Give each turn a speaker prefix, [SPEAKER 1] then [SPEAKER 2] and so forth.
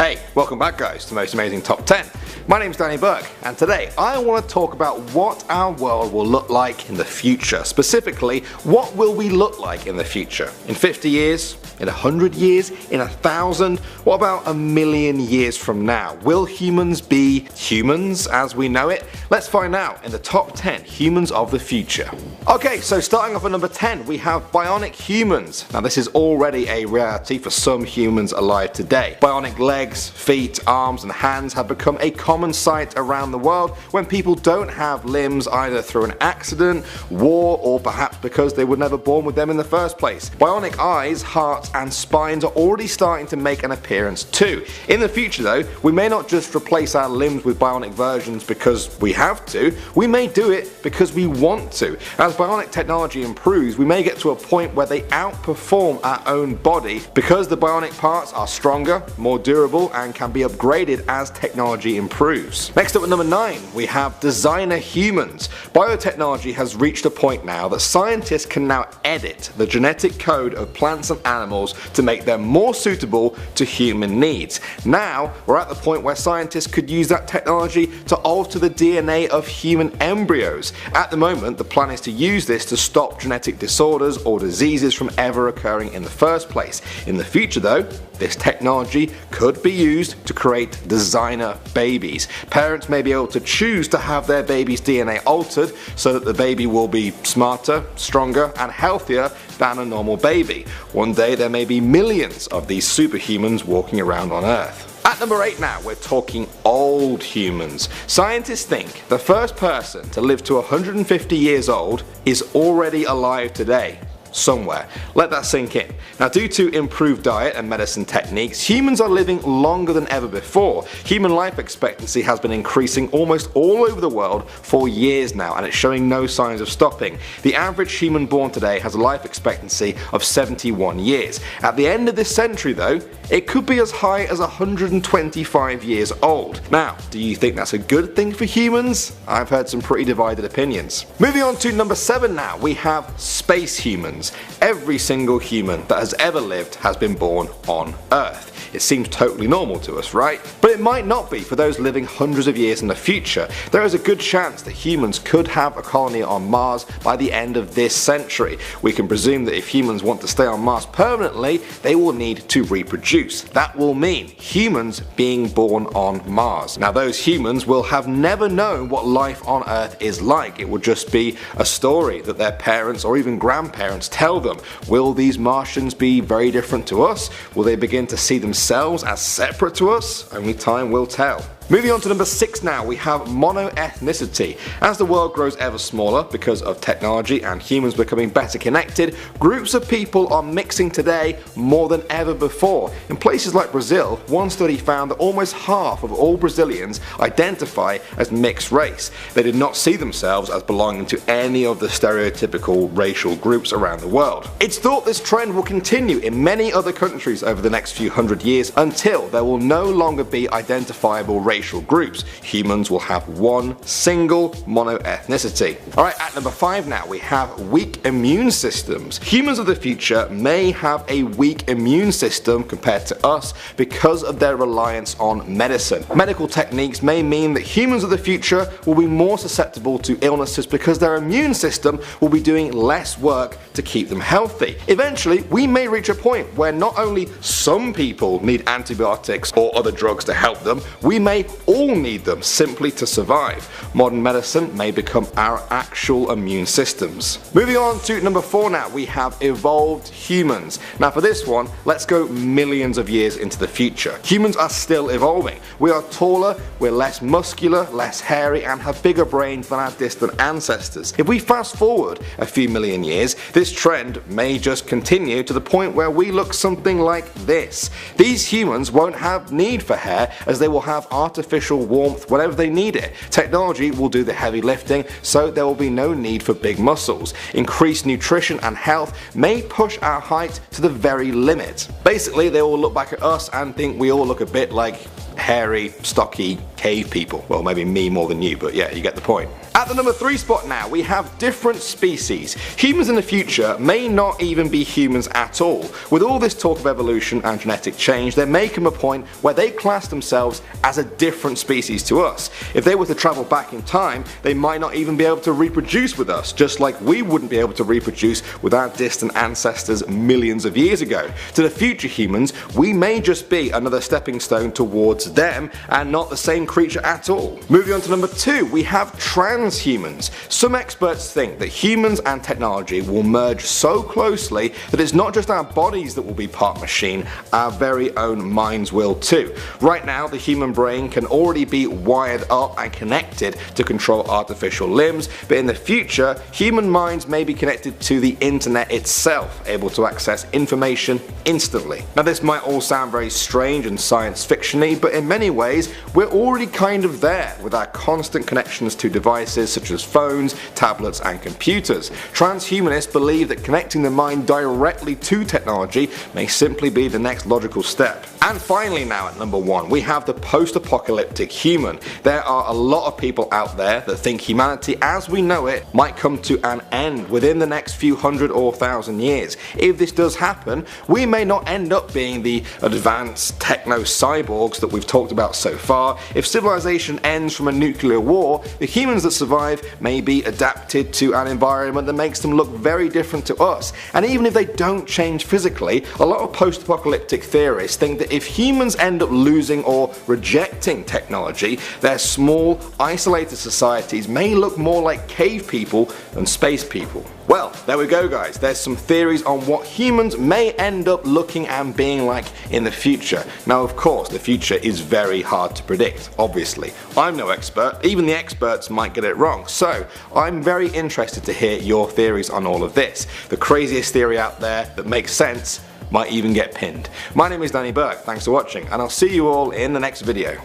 [SPEAKER 1] Hey, welcome back guys to Most Amazing Top 10. My name's Danny Burke and today I want to talk about what our world will look like in the future. Specifically, what will we look like in the future? In 50 years? In 100 years? In 1,000? What about a million years from now? Will humans be humans as we know it? Let's find out in the top 10 humans of the future. Okay, so starting off at number 10 we have bionic humans. Now this is already a reality for some humans alive today. Bionic legs, feet, arms and hands have become a common sight around the world when people don't have limbs either through an accident, war or perhaps because they were never born with them in the first place. Bionic eyes, hearts and spines are already starting to make an appearance too. In the future though, we may not just replace our limbs with bionic versions because we have to, we may do it because we want to. As bionic technology improves, we may get to a point where they outperform our own body because the bionic parts are stronger, more durable and can be upgraded as technology improves. Next up at number 9 we have designer humans. Biotechnology has reached a point now that scientists can now edit the genetic code of plants and animals to make them more suitable to human needs. Now we're at the point where scientists could use that technology to alter the DNA of human embryos. At the moment the plan is to use this to stop genetic disorders or diseases from ever occurring in the first place. In the future though, this technology could be used to create designer babies. Parents may be able to choose to have their baby's DNA altered so that the baby will be smarter, stronger and healthier than a normal baby. One day there may be millions of these superhumans walking around on Earth. At number 8 now, we're talking old humans. Scientists think the first person to live to 150 years old is already alive today. Somewhere. Let that sink in. Now due to improved diet and medicine techniques, humans are living longer than ever before. Human life expectancy has been increasing almost all over the world for years now and it's showing no signs of stopping. The average human born today has a life expectancy of 71 years. At the end of this century though, it could be as high as 125 years old. Now, do you think that's a good thing for humans? I've heard some pretty divided opinions. Moving on to number 7 now, we have space humans. Every single human that has ever lived has been born on Earth. It seems totally normal to us, right? But it might not be for those living hundreds of years in the future. There is a good chance that humans could have a colony on Mars by the end of this century. We can presume that if humans want to stay on Mars permanently, they will need to reproduce. That will mean humans being born on Mars. Now those humans will have never known what life on Earth is like. It will just be a story that their parents or even grandparents tell them. Will these Martians be very different to us? Will they begin to see themselves as separate to us? Only time will tell. Moving on to number 6 now, we have monoethnicity. As the world grows ever smaller because of technology and humans becoming better connected, groups of people are mixing today more than ever before. In places like Brazil, one study found that almost half of all Brazilians identify as mixed race. They did not see themselves as belonging to any of the stereotypical racial groups around the world. It's thought this trend will continue in many other countries over the next few hundred years until there will no longer be identifiable racial groups. Humans will have one single monoethnicity. Alright, at number 5 now we have weak immune systems. Humans of the future may have a weak immune system compared to us because of their reliance on medicine. Medical techniques may mean that humans of the future will be more susceptible to illnesses because their immune system will be doing less work to keep them healthy. Eventually, we may reach a point where not only some people need antibiotics or other drugs to help them, we may all need them simply to survive. Modern medicine may become our actual immune systems. Moving on to number 4 now, we have evolved humans. Now for this one, let's go millions of years into the future. Humans are still evolving. We are taller, we're less muscular, less hairy and have bigger brains than our distant ancestors. If we fast forward a few million years, this trend may just continue to the point where we look something like this. These humans won't have need for hair as they will have artificial warmth whenever they need it. Technology will do the heavy lifting, so there will be no need for big muscles. Increased nutrition and health may push our height to the very limit. Basically, they will look back at us and think we all look a bit like hairy, stocky cave people. Well, maybe me more than you, but yeah, you get the point. At the number 3 spot now, we have different species. Humans in the future may not even be humans at all. With all this talk of evolution and genetic change, there may come a point where they class themselves as a different species to us. If they were to travel back in time, they might not even be able to reproduce with us, just like we wouldn't be able to reproduce with our distant ancestors millions of years ago. To the future humans, we may just be another stepping stone towards them and not the same creature at all. Moving on to number 2, we have transhumans. Some experts think that humans and technology will merge so closely that it's not just our bodies that will be part machine, our very own minds will too. Right now, the human brain can already be wired up and connected to control artificial limbs, but in the future, human minds may be connected to the internet itself, able to access information instantly. Now this might all sound very strange and science fiction-y, but in many ways, we're already kind of there with our constant connections to devices such as phones, tablets and computers. Transhumanists believe that connecting the mind directly to technology may simply be the next logical step. And finally now at number 1, we have the post-apocalyptic human. There are a lot of people out there that think humanity as we know it might come to an end within the next few hundred or thousand years. If this does happen, we may not end up being the advanced techno-cyborgs that we've talked about so far. If civilization ends from a nuclear war, the humans that survive may be adapted to an environment that makes them look very different to us. And even if they don't change physically, a lot of post-apocalyptic theorists think that if humans end up losing or rejecting technology, their small, isolated societies may look more like cave people than space people. Well, there we go guys, there's some theories on what humans may end up looking and being like in the future. Now of course, the future is very hard to predict, obviously. I'm no expert, even the experts might get it wrong, so I'm very interested to hear your theories on all of this. The craziest theory out there that makes sense might even get pinned. My name is Danny Burke, thanks for watching, and I'll see you all in the next video.